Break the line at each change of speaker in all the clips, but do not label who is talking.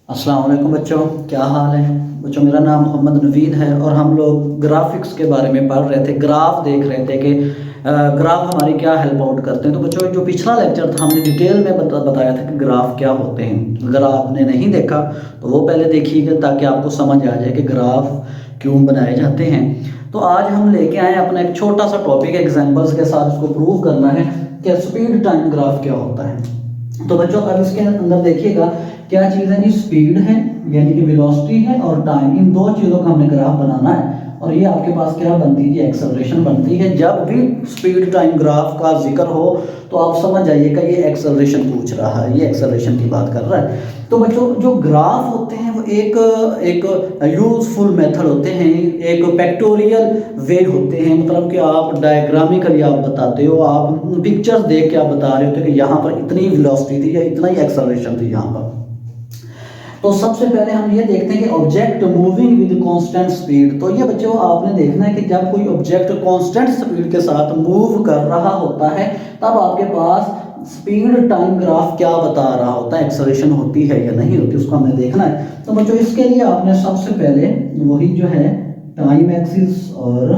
अस्सलाम वालेकुम बच्चों, क्या हाल है बच्चों। मेरा नाम मोहम्मद नवीद है और हम लोग ग्राफिक्स के बारे में पढ़ रहे थे। ग्राफ देख रहे थे कि ग्राफ हमारी क्या हेल्प आउट करते हैं। तो बच्चों जो पिछला लेक्चर था हमने डिटेल में बताया था कि ग्राफ क्या होते हैं। अगर आपने नहीं देखा तो वो पहले देखिएगा ताकि आपको समझ आ जाए कि ग्राफ क्यों बनाए जाते हैं। तो आज हम लेके आए अपना एक छोटा सा टॉपिक एग्जाम्पल्स के साथ उसको प्रूव करना है कि स्पीड टाइम ग्राफ क्या होता है। तो बच्चों अब इसके अंदर देखिएगा क्या चीज़ है जी, स्पीड है यानी कि वेलोसिटी है और टाइम, इन दो चीज़ों का हमने ग्राफ बनाना है। और ये आपके पास क्या बनती है, एक्सेलरेशन बनती है। जब भी स्पीड टाइम ग्राफ का जिक्र हो तो आप समझ जाइएगा ये एक्सेलरेशन पूछ रहा है, ये एक्सेलरेशन की बात कर रहा है। तो बच्चों जो ग्राफ होते हैं वो एक यूजफुल मेथड होते हैं, एक फैक्टोरियल वे होते हैं। मतलब कि आप डायग्रामिकली आप बताते हो, आप पिक्चर्स देख के आप बता रहे होते हो कि यहाँ पर इतनी वेलोसिटी थी या इतना ही एक्सेलरेशन थी यहाँ पर। तो सबसे पहले हम ये देखते हैं कि object moving with constant speed. तो ये बच्चों आपने देखना है कि जब कोई ऑब्जेक्ट कांस्टेंट स्पीड के साथ मूव कर रहा होता है तब आपके पास स्पीड टाइम ग्राफ क्या बता रहा होता है, एक्सेलरेशन होती है या नहीं होती, उसको हमें देखना है। तो बच्चों इसके लिए आपने सबसे पहले वही जो है टाइम एक्सिस, और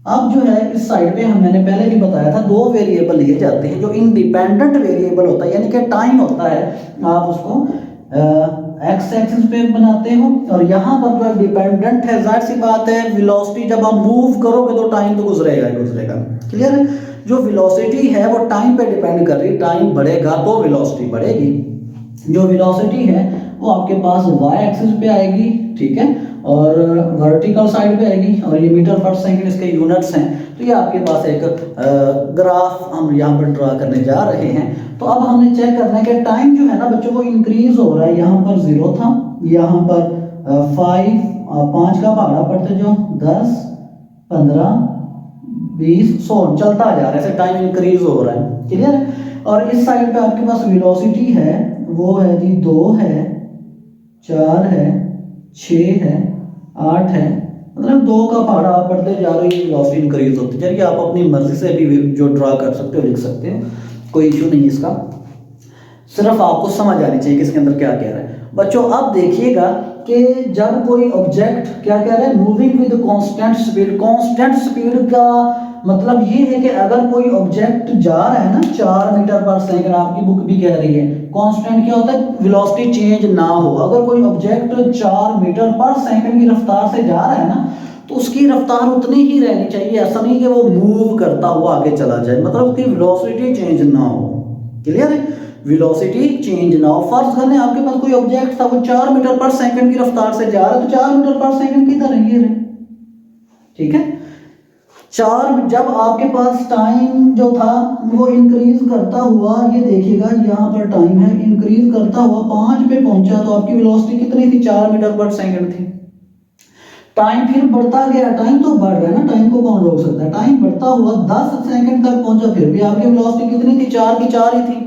अब जो है इस साइड पे हम मैंने पहले भी बताया था दो वेरिएबल लिए जाते हैं। जो इंडिपेंडेंट वेरिएबल होता है यानी कि टाइम होता है, आप उसको एक्स एक्सिस पे बनाते हो, और यहाँ पर जो डिपेंडेंट है, जाहिर सी बात है वेलोसिटी जब आप मूव करोगे तो टाइम तो गुजरेगा ही गुजरेगा। क्लियर है। जो वेलोसिटी है वो टाइम पे डिपेंड कर रही है, टाइम बढ़ेगा तो वेलोसिटी बढ़ेगी। जो वेलोसिटी है वो आपके पास वाई एक्सिस पे आएगी, ठीक है, और वर्टिकल साइड पे आएगी, और ये मीटर पर सेकंड इसके यूनिट्स हैं। तो ये आपके पास एक ग्राफ हम यहाँ पर ड्रा करने जा रहे हैं। तो अब हमने चेक करना है कि टाइम जो है ना बच्चों वो इंक्रीज हो रहा है। यहाँ पर 0 था, यहाँ पर 5 का भाड़ा पड़ते जो 10 15 20 100 चलता जा रहा है, ऐसे टाइम इंक्रीज हो रहा है। क्लियर है। और इस साइड पे आपके पास वेलोसिटी है, वो है जी 2 है, 4 है, 6 है, 8 है। मतलब 2 का पहाड़ा आप बढ़ते जा रहे हो, वेलोसिटी इंक्रीज होती जा रही है। आप अपनी मर्जी से भी जो ड्रा कर सकते हो, लिख सकते हो, कोई इशू नहीं इसका। सिर्फ आपको समझ आनी चाहिए कि इसके अंदर क्या कह रहा है। बच्चों अब देखिएगा कि जब कोई ऑब्जेक्ट क्या कह रहा है, moving with constant speed. Constant speed का मतलब ये है कि अगर कोई ऑब्जेक्ट जा रहा है ना 4 मीटर पर सेकंड, आपकी बुक भी कह रही है कांस्टेंट क्या होता है, वेलोसिटी चेंज ना हो। अगर कोई ऑब्जेक्ट 4 मीटर पर सेकंड की रफ्तार से जा रहा है ना तो उसकी रफ्तार उतनी ही रहनी चाहिए। ऐसा नहीं कि वो मूव करता हुआ आगे चला जाए, मतलब उसकी वेलोसिटी चेंज ना हो। क्लियर है। वेलोसिटी चेंज ना हो। फर्ज करने आपके पास कोई ऑब्जेक्ट था वो 4 मीटर पर सेकंड की रफ्तार से जा रहा है, तो 4 मीटर पर सेकंड की तरह ये रहे, ठीक है। 4 जब आपके पास टाइम जो था वो इंक्रीज करता हुआ, ये देखिएगा यहाँ पर टाइम है, इंक्रीज करता हुआ 5 पे पहुंचा तो आपकी वेलोसिटी कितनी थी, 4 मीटर पर सेकंड थी। टाइम फिर बढ़ता गया, टाइम तो बढ़ रहा है ना, टाइम को कौन रोक सकता है। टाइम बढ़ता हुआ 10 सेकंड तक पहुंचा, फिर भी आपकी वेलोसिटी कितनी थी, 4 की 4 ही थी।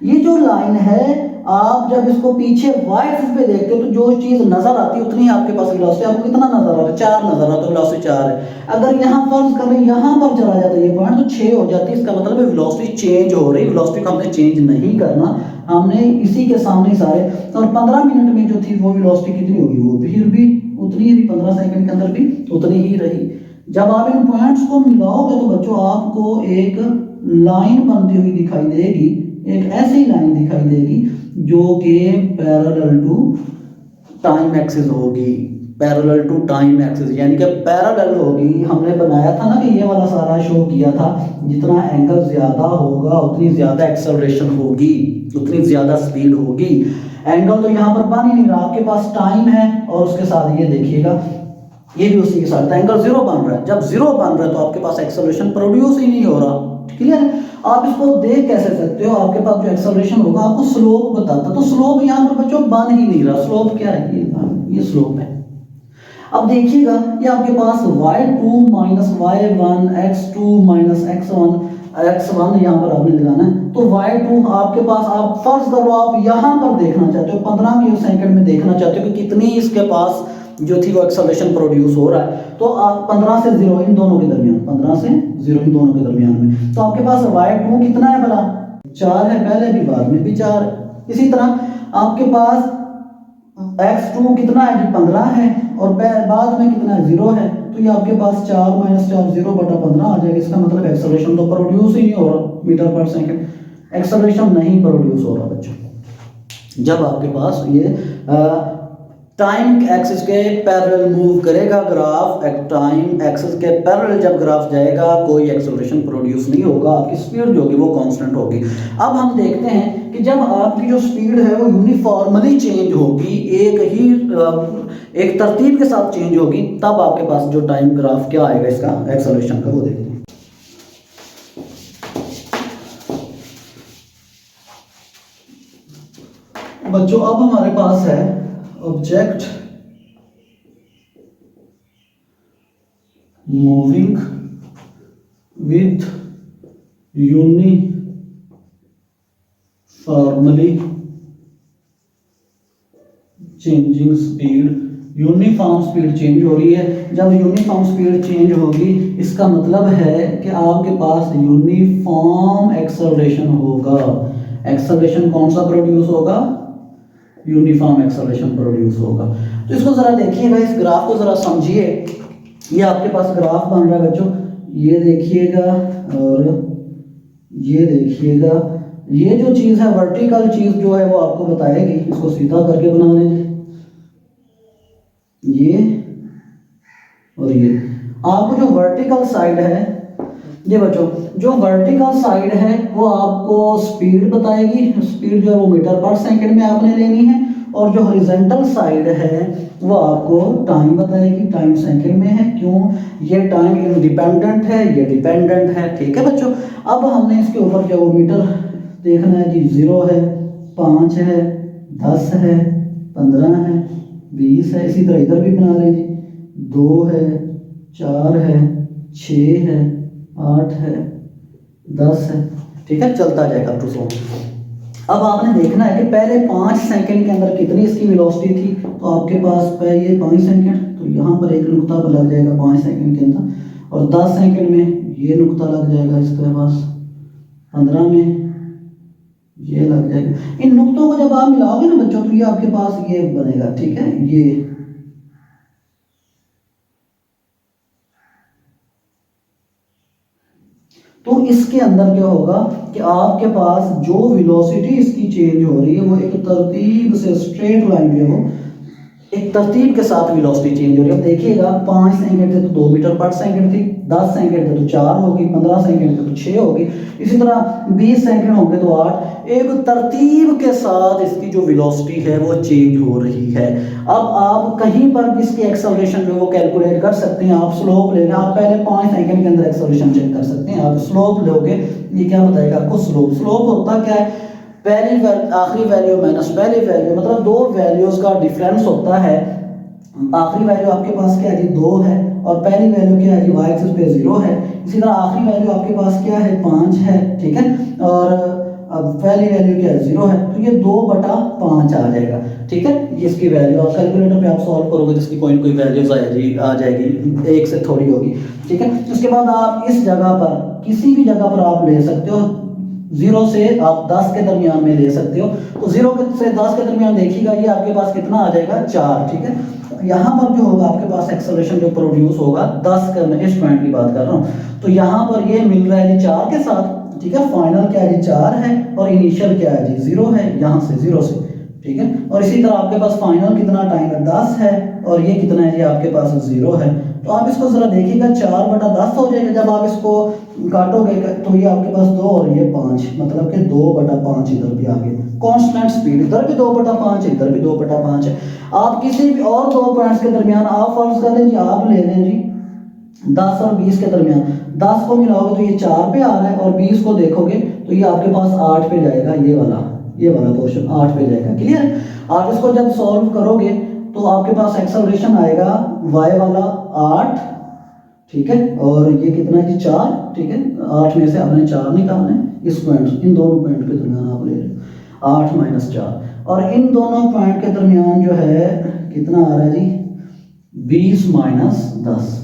ये जो लाइन है, आप जब इसको पीछे वाई एक्सिस पे देखते हो तो जो चीज नजर आती है उतनी आपके पास वेलोसिटी, आपको कितना नजर आ रहा है, 4 नजर आ रहा है, तो वेलोसिटी 4 है। अगर यहाँ फर्ज करें यहाँ पर चला जाता है ये पॉइंट तो 6 हो जाती है। इसका मतलब है वेलोसिटी चेंज हो रही। वेलोसिटी को हमने चेंज नहीं करना, हमने इसी के सामने सारे। और 15 मिनट में जो थी वो वेलोसिटी कितनी होगी, वो फिर भी उतनी ही, 15 सेकंड के अंदर भी उतनी ही रही। जब आप इन पॉइंट्स को मिलाओगे तो बच्चों आपको एक लाइन बनती हुई दिखाई देगी, एक ऐसी लाइन दिखाई देगी जो कि पैरेलल टू टाइम एक्सिस होगी। पैरेलल टू टाइम एक्सिस यानी कि पैरेलल होगी। हमने बनाया था ना कि ये वाला सारा शो किया था, जितना एंगल ज्यादा होगा उतनी ज्यादा एक्सेलरेशन होगी, उतनी ज्यादा स्पीड होगी। एंगल तो यहाँ पर बन ही नहीं रहा, आपके पास टाइम है और उसके साथ ये देखिएगा ये भी उसी के साथ एंगल 0 बन रहा है। जब 0 बन रहा है तो आपके पास एक्सेलरेशन प्रोड्यूस ही नहीं हो रहा। क्लियर है। आप इसको देख कैसे सकते हो, आपके पास जो एक्सेलरेशन होगा आपको स्लोप बताता, तो स्लोप यहाँ पर बच्चों बन ही नहीं रहा। स्लोप क्या है, ये स्लोप है। अब देखिएगा ये आपके पास y2 minus y1 x2 minus x1 यहाँ पर आपने लगाना है। तो y2 आपके पास, आप फर्ज करो आप यहाँ पर देखना चाहते हो, 15 के सेकंड में देखना चाहते हो कि कितनी इसके पास जो थी वो एक्सेलरेशन प्रोड्यूस हो रहा है। तो आप 15 से 0 इन दोनों के दरमियान, 15 से 0 इन दोनों के दरमियान में, तो आपके पास y2 कितना है भला, 4 है, पहले भी बाद में भी 4 है। इसी तरह आपके पास x2 कितना है जी 15 है, और बाद में कितना है 0 है, तो ये आपके पास 4 - 4 0/15 आ जाएगा। इसका मतलब एक्सेलरेशन तो प्रोड्यूस ही नहीं हो रहा मीटर पर सेकंड, एक्सेलरेशन नहीं प्रोड्यूस हो रहा बच्चों। जब आपके पास ये टाइम एक्सिस के पैरेलल मूव करेगा ग्राफ, टाइम एक्सिस के पैरेलल जब ग्राफ जाएगा कोई एक्सेलरेशन प्रोड्यूस नहीं होगा, आपकी स्पीड जो होगी वो कांस्टेंट होगी। अब हम देखते हैं कि जब आपकी जो स्पीड है वो यूनिफॉर्मली चेंज होगी, एक तरतीब के साथ चेंज होगी, तब आपके पास जो टाइम ग्राफ क्या आएगा इसका एक्सेलरेशन का, वो देखते हैं। बच्चों अब हमारे पास है object moving with uniformly changing speed. Uniform speed change हो रही है। जब यूनिफॉर्म स्पीड चेंज होगी इसका मतलब है कि आपके पास यूनिफॉर्म एक्सेलरेशन होगा। एक्सेलरेशन कौन सा प्रोड्यूस होगा? यूनिफॉर्म एक्सेलरेशन प्रोड्यूस होगा। तो इसको जरा देखिएगा, इस ग्राफ को जरा समझिए। ये आपके पास ग्राफ बन रहा है बच्चों, ये देखिएगा और ये देखिएगा। ये जो चीज है वर्टिकल चीज जो है वो आपको बताएगी, इसको सीधा करके बना लीजिए, ये और ये। आपको जो वर्टिकल साइड है, ये बच्चों जो वर्टिकल साइड है वो आपको स्पीड बताएगी, स्पीड जो है वो मीटर पर सेकंड में आपने लेनी है, और जो हॉरिजॉन्टल साइड है वो आपको टाइम बताएगी, टाइम सेकंड में है। क्यों? ये टाइम इंडिपेंडेंट है, ये डिपेंडेंट है। ठीक है बच्चों, अब हमने इसके ऊपर जो मीटर देखना है जी, 0 है, 5 है, 10 है, 15 है, 20 है। इसी तरह इधर भी बना लें जी, 2 है, 4 है, 6 है, 8 है, 10 है। ठीक है, चलता जाएगा टू सो। अब आपने देखना है कि पहले 5 सेकंड के अंदर कितनी इसकी वेलोसिटी थी। तो आपके पास ये 5 सेकंड, तो यहाँ पर एक नुक्ता लग जाएगा 5 सेकंड के अंदर, और 10 सेकंड में ये नुक्ता लग जाएगा इसके पास, 15 में ये लग जाएगा। इन नुक्तों को जब आप मिलाओगे ना बच्चों, तो ये आपके पास ये बनेगा। ठीक है, ये तो इसके अंदर क्या होगा कि आपके पास जो वेलोसिटी इसकी चेंज हो रही है वो एक तरतीब से, स्ट्रेट लाइन में वो एक तरतीब के साथ वेलोसिटी चेंज हो रही है। अब देखिएगा 5 सेकंड थे तो 2 मीटर पर सेकंड थी, 10 सेकंड थे तो 4 होगी, 15 सेकंड थे तो 6 होगी, इसी तरह 20 सेकंड होंगे तो 8। एक तरतीब के साथ इसकी जो वेलोसिटी है वो चेंज हो रही है। अब आप कहीं पर भी इसकी एक्सेलरेशन जो वो कैलकुलेट कर सकते हैं। आप स्लोप लेना, आप पहले 5 सेकंड के अंदर एक्सेलरेशन चेक कर सकते हैं। आप स्लोप लोगे, ये क्या बताएगा आपको? स्लोप होता क्या है? पहली आखिरी वैल्यू माइनस पहली वैल्यू, मतलब दो वैल्यूज का डिफरेंस होता है। आखिरी वैल्यू आपके पास क्या है जी? 2 है, और पहली वैल्यू क्या है जी? y एक्सिस पे 0 है। इसी तरह आखिरी वैल्यू आपके पास क्या है? 5 है। ठीक है, और अब पहली वैल्यू क्या है? 0 है, तो ये 2/5 आ जाएगा। ठीक है, ये इसकी वैल्यू आप कैलकुलेटर पे आप सॉल्व करोगे तो इसकी कोई ना कोई वैल्यूज आ जाएगी, एक से थोड़ी होगी। ठीक है, उसके बाद आप इस जगह पर किसी भी जगह पर आप ले सकते हो, 0 से आप 10 के दरमियान में ले सकते हो। तो 0 से 10 के दरमियान देखिएगा, ये आपके पास कितना आ जाएगा? 4। ठीक है, यहाँ पर जो होगा आपके पास एक्सेलरेशन जो प्रोड्यूस होगा 10 का, मैं इस पॉइंट की बात कर रहा हूँ, तो यहाँ पर ये मिल रहा है जी 4 के साथ। ठीक है, फाइनल क्या है जी? 4 है, और इनिशियल क्या है जी? 0 है, यहाँ से 0 से। ठीक है, और इसी तरह आपके पास फाइनल कितना टाइम है? 10 है, और ये कितना है जी? आपके पास 0 है। तो आप इसको जरा देखिएगा, 4/10 हो जाएगा। जब आप इसको काटोगे तो ये आपके पास 2 और ये 5, मतलब कि 2/5 इधर भी आ गया। कांस्टेंट स्पीड, इधर भी 2/5 है, इधर भी 2/5 है। आप किसी भी और 2 पॉइंट्स के दरमियान आप फर्ज कर लें जी, आप ले लें जी 10 और 20 के दरमियान, 10 को मिलाओगे तो ये 4 पे आ रहा है, और 20 को देखोगे तो ये आपके पास 8 पे जाएगा। ये वाला पोर्शन 8 पे जाएगा। क्लियर? आप इसको जब सॉल्व करोगे तो आपके पास एक्सेलरेशन आएगा y वाला 8। ठीक है, और ये कितना है जी? 4। ठीक है, 8 में से आपने 4 निकालना है। इस पॉइंट, इन दोनों पॉइंट के दरमियान आप ले रहे हो 8 - 4, और इन दोनों पॉइंट के दरमियान जो है कितना आ रहा है जी? 20 - 10।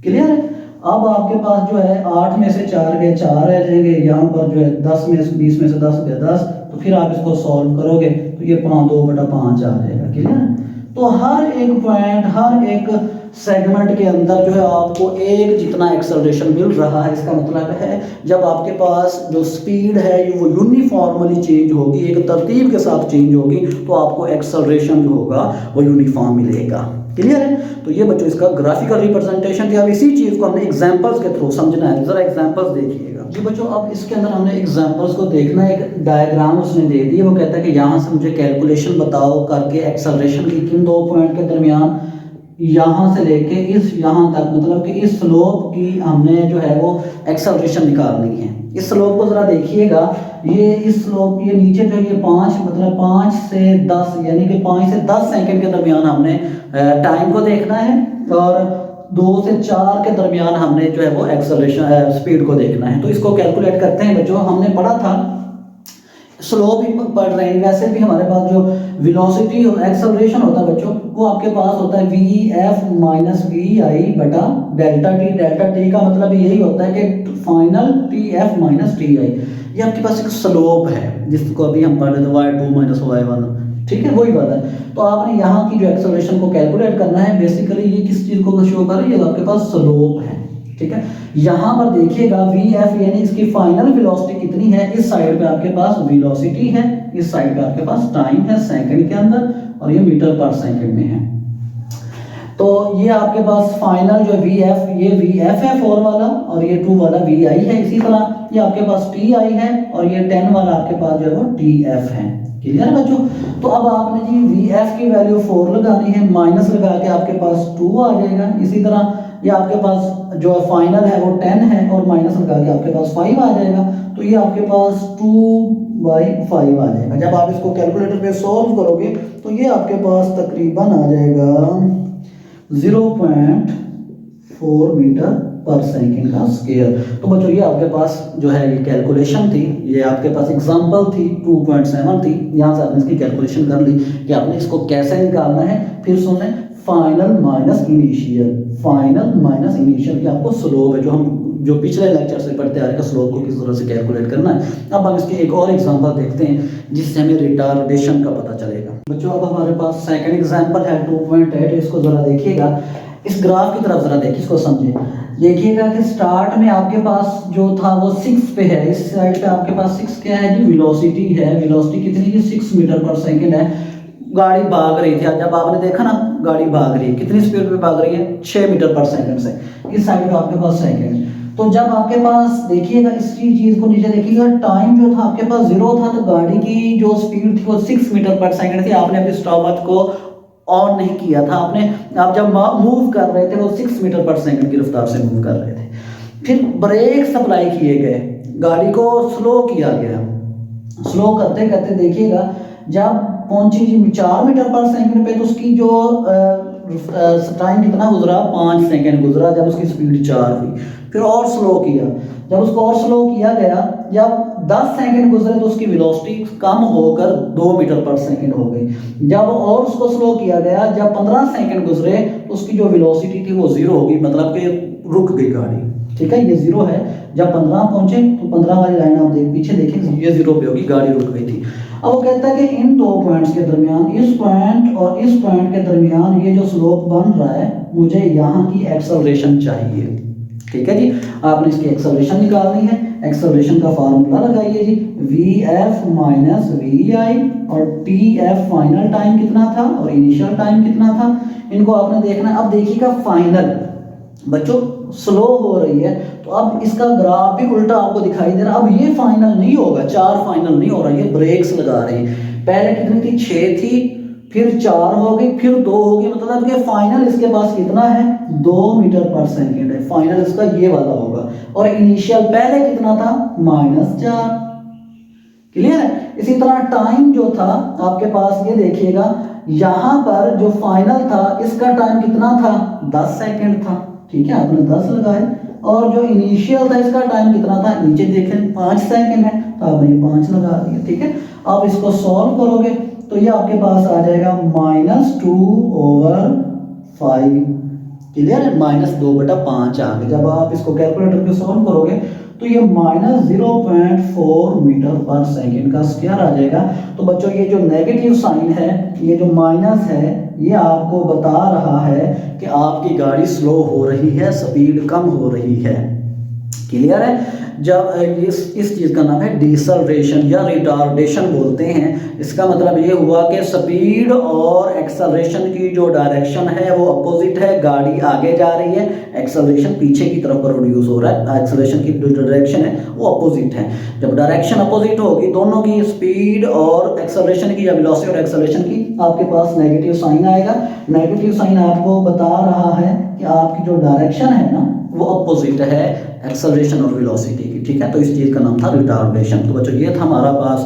क्लियर है? अब आपके पास जो है 8 में से 4 गए 4 रह जाएंगे, यहाँ पर जो है 10 में से 20 में से 10 गए 10, तो फिर आप इसको सॉल्व करोगे तो ये 2/5 आ जाएगा। क्लियर है? तो हर एक पॉइंट, हर एक सेगमेंट के अंदर जो है आपको एक जितना एक्सेलरेशन मिल रहा है, इसका मतलब है जब आपके पास जो स्पीड है वो यूनिफॉर्मली चेंज होगी, एक तरतीब के साथ चेंज होगी, तो आपको एक्सेलरेशन जो होगा वो यूनिफॉर्म मिलेगा। क्लियर है? तो ये बच्चों इसका ग्राफिकल रिप्रेजेंटेशन थी। अब इसी चीज़ को हमने एग्जांपल्स के थ्रू समझना है। जरा एग्जांपल्स देखिएगा जी बच्चों। अब इसके अंदर हमने एग्जांपल्स को देखना है। एक डायग्राम उसने दे दी है, वो कहता है कि यहाँ से मुझे कैलकुलेशन बताओ करके एक्सेलरेशन की किन दो पॉइंट के दरमियान, यहाँ से लेके इस यहाँ तक, मतलब कि इस स्लोप की हमने जो है वो एक्सेलरेशन निकालनी है। इस स्लोप को ज़रा देखिएगा, ये इस स्लोप, ये नीचे जो ये 5, मतलब 5 से 10, यानी कि 5 से 10 सेकंड के दरमियान हमने टाइम को देखना है, और 2 से 4 के दरमियान हमने जो है वो एक्सेलरेशन स्पीड को देखना है। तो इसको कैलकुलेट करते हैं बच्चों। हमने पढ़ा था, स्लोप ही पढ़ रहे हैं, वैसे भी हमारे पास जो वेलोसिटी और एक्सेलरेशन होता है बच्चों, वो आपके पास होता है VF माइनस VI बटा डेल्टा टी। डेल्टा टी का मतलब यही होता है कि फाइनल TF माइनस TI। ये आपके पास एक स्लोप है जिसको अभी हम पढ़ रहे थे, y2 माइनस y1, ठीक है, वही वाला है। तो आपने यहाँ की जो एक्सेलरेशन को कैलकुलेट करना है। बेसिकली ये किस चीज़ को शो कर रही है? आपके पास स्लोप है, ठीक है। यहाँ पर देखिएगा VF यानी इसकी फाइनल वेलोसिटी कितनी है। इस साइड पे आपके पास वेलोसिटी है, इस साइड पे आपके पास टाइम है सेकंड के अंदर, और ये मीटर पर सेकंड में है। तो ये आपके पास फाइनल जो VF, ये VF है 4 वाला, और ये 2 वाला VI है। इसी तरह ये आपके पास TI है, और ये 10 वाला आपके पास जो है वो TF है। क्लियर है बच्चों? तो अब आपने जी VF की वैल्यू 4 लगानी है, माइनस लगा के आपके पास 2 आ जाएगा। इसी तरह ये आपके पास जो फाइनल है वो 10 है, और माइनस लगा के आपके पास 5 आ जाएगा। तो ये आपके पास 2/5 आ जाएगा। जब आप इसको कैलकुलेटर पे सॉल्व करोगे तो ये आपके पास तकरीबन आ जाएगा 0.4 मीटर पर सेकंड का स्क्वायर। तो बच्चों ये आपके पास जो है ये कैलकुलेशन थी, ये आपके पास एग्जांपल थी, 2.7 थी। यहाँ से आपने इसकी कैलकुलेशन कर ली कि आपने इसको कैसे निकालना है। फिर सुने, final minus initial, final minus initial, ये आपको स्लोप है जो पिछले लेक्चर से पढ़ते आ रहे हैं, स्लोप को किस तरह से कैलकुलेट करना है। अब हम इसके एक और एग्जांपल देखते हैं जिससे हमें रिटार्डेशन का पता चलेगा। बच्चों अब हमारे पास सेकंड एग्जांपल है 2.8। इसको जरा देखिएगा, इस ग्राफ की तरफ जरा देखिए, इसको समझिए। देखिएगा कि स्टार्ट में आपके पास जो था वो 6 पे है, इस साइड पे आपके पास 6 क्या है जी? वेलोसिटी है। वेलोसिटी कितनी है? 6 मीटर पर सेकंड है। गाड़ी भाग रही थी, जब आपने देखा ना गाड़ी भाग रही है, कितनी स्पीड पे भाग रही है? 6 मीटर पर सेकंड से। इस साइड पे आपके पास सेकंड। तो जब आपके पास देखिएगा इस चीज को नीचे देखिएगा, टाइम जो था आपके पास 0 था, तो गाड़ी की जो स्पीड थी वो 6 मीटर पर सेकंड थी। आपने अपनी स्टॉपवॉच को ऑन नहीं किया था, आप जब मूव कर रहे थे वो 6 मीटर पर सेकंड की रफ्तार से मूव कर रहे थे। फिर ब्रेक सप्लाई किए गए, गाड़ी को स्लो किया गया। स्लो करते करते देखिएगा जब पहुंची जी 4 मीटर पर सेकंड पे, तो उसकी जो टाइम कितना गुजरा? 5 सेकंड गुजरा जब उसकी स्पीड 4 हुई। फिर और स्लो किया, जब उसको और स्लो किया गया, जब 10 सेकंड गुजरे तो उसकी वेलोसिटी कम होकर 2 मीटर पर सेकंड हो गई। जब और उसको स्लो किया गया, जब 15 सेकंड गुजरे तो उसकी जो वेलोसिटी थी वो 0 हो गई, मतलब कि रुक गई गाड़ी। ठीक है, ये 0 है। जब 15 पहुंचे तो 15 वाली लाइन आप पीछे देखें, ये 0 पे होगी, गाड़ी रुक गई थी। अब वो कहता है कि इन दो पॉइंट्स के दरमियान, इस पॉइंट और इस पॉइंट के दरमियान ये जो स्लोप बन रहा है, मुझे यहाँ की एक्सेलरेशन चाहिए। ठीक है जी, आपने इसकी एक्सेलरेशन निकालनी है। एक्सेलरेशन का फार्मूला लगाइए जी, VF माइनस VI, और TF फाइनल टाइम कितना था और इनिशियल टाइम कितना था, इनको आपने देखना है। अब देखिएगा फाइनल बच्चों स्लो हो रही है, तो अब इसका ग्राफ भी उल्टा आपको दिखाई दे रहा है। अब ये फाइनल नहीं होगा, 4 फाइनल नहीं हो रहा, ये ब्रेक्स लगा रहे हैं। पहले कितनी थी? 6 थी, फिर 4 हो गई, फिर 2 हो गई, मतलब कि फाइनल इसके पास कितना है? 2 मीटर पर सेकंड है। फाइनल इसका ये वाला होगा। और इनिशियल पहले कितना था? -4। क्लियर है? इसी तरह टाइम जो था आपके पास, ये देखिएगा यहां पर जो फाइनल था इसका टाइम कितना था? 10 सेकंड था। ठीक है, आपने 10 लगाए। और जो इनिशियल था इसका टाइम कितना था? नीचे देखें 5 सेकंड है, तो आपने 5 लगा दिया। ठीक है, आप इसको सॉल्व करोगे तो ये आपके पास आ जाएगा -2/5। क्लियर है, -2/5 आ गया। जब आप इसको कैलकुलेटर पे सॉल्व करोगे तो ये -0.4 मीटर पर सेकेंड का स्क्वायर आ जाएगा। तो बच्चों ये जो नेगेटिव साइन है, ये जो माइनस है, ये आपको बता रहा है कि आपकी गाड़ी स्लो हो रही है, स्पीड कम हो रही है। क्लियर है। जब इस चीज़ का नाम है डिसलरेशन या रिटार्डेशन बोलते हैं। इसका मतलब ये हुआ कि स्पीड और एक्सेलरेशन की जो डायरेक्शन है वो अपोजिट है, गाड़ी आगे जा रही है, एक्सेलरेशन पीछे की तरफ प्रोड्यूस हो रहा है, एक्सेलरेशन की जो डायरेक्शन है वो अपोजिट है। जब डायरेक्शन अपोजिट होगी दोनों की, स्पीड और एक्सेलरेशन की या वेलोसिटी और एक्सेलरेशन की, आपके पास नेगेटिव साइन आएगा। नेगेटिव साइन आपको बता रहा है कि आपकी जो डायरेक्शन है ना वो अपोजिट है एक्सेलरेशन और वेलोसिटी की, ठीक है। तो इस चीज़ का नाम था रिटार्डेशन। तो बच्चों ये था हमारा पास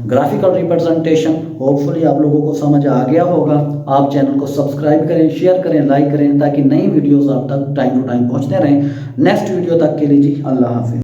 ग्राफिकल रिप्रेजेंटेशन। होपफुली आप लोगों को समझ आ गया होगा। आप चैनल को सब्सक्राइब करें, शेयर करें, लाइक करें ताकि नई वीडियोस आप तक टाइम टू टाइम पहुंचते रहें। नेक्स्ट वीडियो तक के लिए जी अल्लाह हाफिज़।